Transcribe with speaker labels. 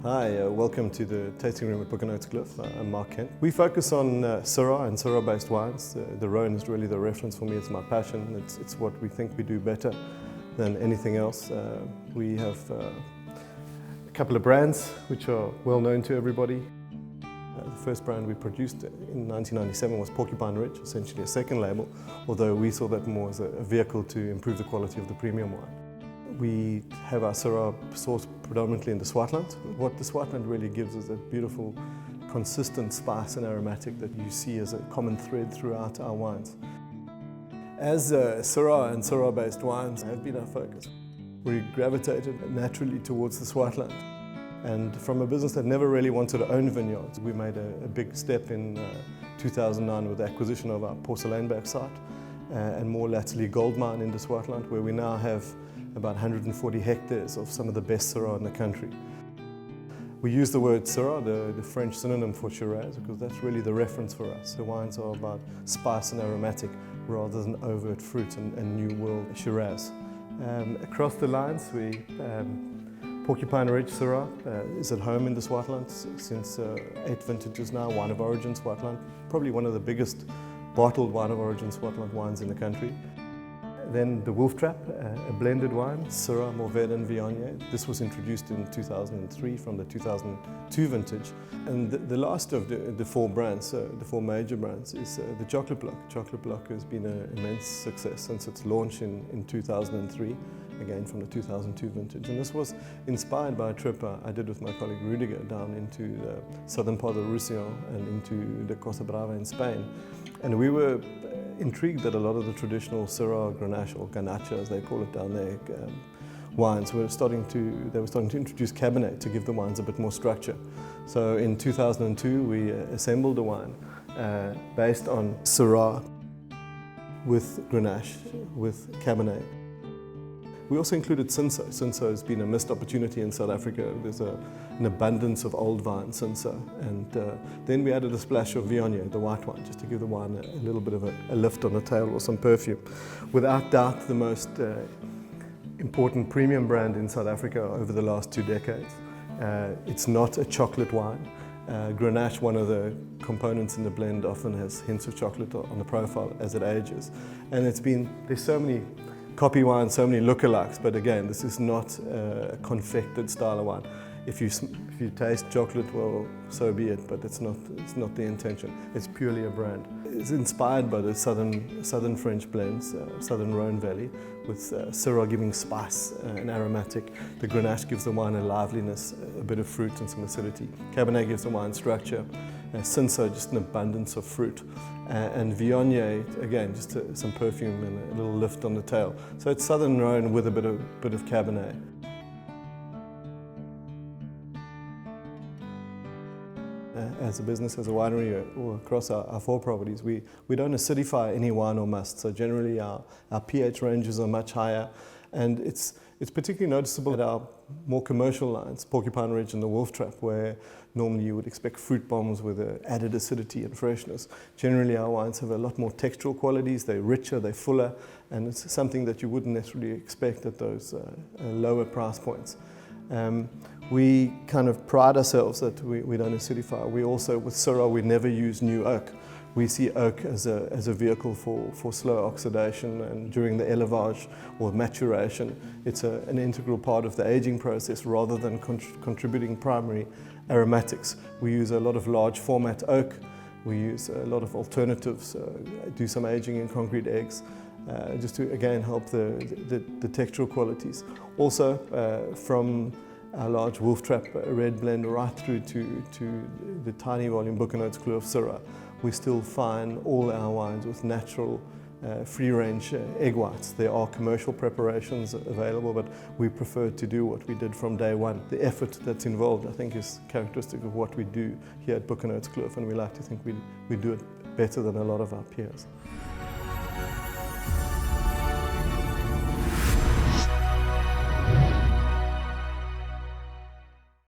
Speaker 1: Hi, welcome to the tasting room at Boekenhoutskloof. I'm Marc Kent. We focus on Syrah and Syrah-based wines. The Rhône is really the reference for me. It's my passion. It's what we think we do better than anything else. We have a couple of brands which are well known to everybody. The first brand we produced in 1997 was Porcupine Ridge, essentially a second label, although we saw that more as a vehicle to improve the quality of the premium wine. We have our Syrah sourced predominantly in the Swartland. What the Swartland really gives is that beautiful, consistent spice and aromatic that you see as a common thread throughout our wines. As Syrah and Syrah-based wines have been our focus, we gravitated naturally towards the Swartland. And from a business that never really wanted to own vineyards, we made a big step in 2009 with the acquisition of our Porcelainbach site and more latterly gold mine in the Swartland, where we now have about 140 hectares of some of the best Syrah in the country. We use the word Syrah, the French synonym for Shiraz, because that's really the reference for us. The wines are about spice and aromatic rather than overt fruit and new world Shiraz. Across the lines, Porcupine Ridge Syrah is at home in the Swartland since 8 vintages now, wine of origin Swartland, probably one of the biggest bottled wine of origin Swartland wines in the country. Then the Wolf Trap, a blended wine, Syrah, Mourvèdre and Viognier. This was introduced in 2003 from the 2002 vintage. And the last of the four brands, the four major brands, is the Chocolate Block. Chocolate Block has been an immense success since its launch in 2003, again from the 2002 vintage. And this was inspired by a trip I did with my colleague Rudiger down into the southern part of Roussillon and into the Costa Brava in Spain. And we were intrigued that a lot of the traditional Syrah, Grenache, or Ganache as they call it down there, wines were starting to introduce Cabernet to give the wines a bit more structure. So in 2002 we assembled a wine based on Syrah with Grenache, with Cabernet. We also included Cinsault. Cinsault has been a missed opportunity in South Africa. There's an abundance of old vine Cinsault. And then we added a splash of Viognier, the white wine, just to give the wine a little bit of a lift on the tail or some perfume. Without doubt, the most important premium brand in South Africa over the last 2 decades. It's not a chocolate wine. Grenache, one of the components in the blend, often has hints of chocolate on the profile as it ages. And there's so many copy wines, so many lookalikes, but again, this is not a confected style of wine. If you taste chocolate, well, so be it, but it's not the intention. It's purely a brand. It's inspired by the southern French blends, southern Rhône Valley, with Syrah giving spice and aromatic. The Grenache gives the wine a liveliness, a bit of fruit and some acidity. Cabernet gives the wine structure. Cinsault, just an abundance of fruit. And Viognier, again, just some perfume and a little lift on the tail. So it's southern Rhône with a bit of Cabernet. As a business, as a winery, or across our 4 properties, we don't acidify any wine or must. So generally our pH ranges are much higher, and it's particularly noticeable at our more commercial lines, Porcupine Ridge and the Wolf Trap, where normally you would expect fruit bombs with added acidity and freshness. Generally our wines have a lot more textural qualities, they're richer, they're fuller, and it's something that you wouldn't necessarily expect at those lower price points. We kind of pride ourselves that we don't acidify. We also, with Syrah, we never use new oak. We see oak as a vehicle for slow oxidation, and during the élevage or maturation, it's an integral part of the aging process rather than contributing primary aromatics. We use a lot of large format oak. We use a lot of alternatives, do some aging in concrete eggs, just to again help the textural qualities. Also, from our large Wolf Trap red blend right through to the tiny volume Boekenhoutskloof Syrah, we still find all our wines with natural free-range egg whites. There are commercial preparations available, but we prefer to do what we did from day one. The effort that's involved, I think, is characteristic of what we do here at Boekenhoutskloof, and we like to think we do it better than a lot of our peers.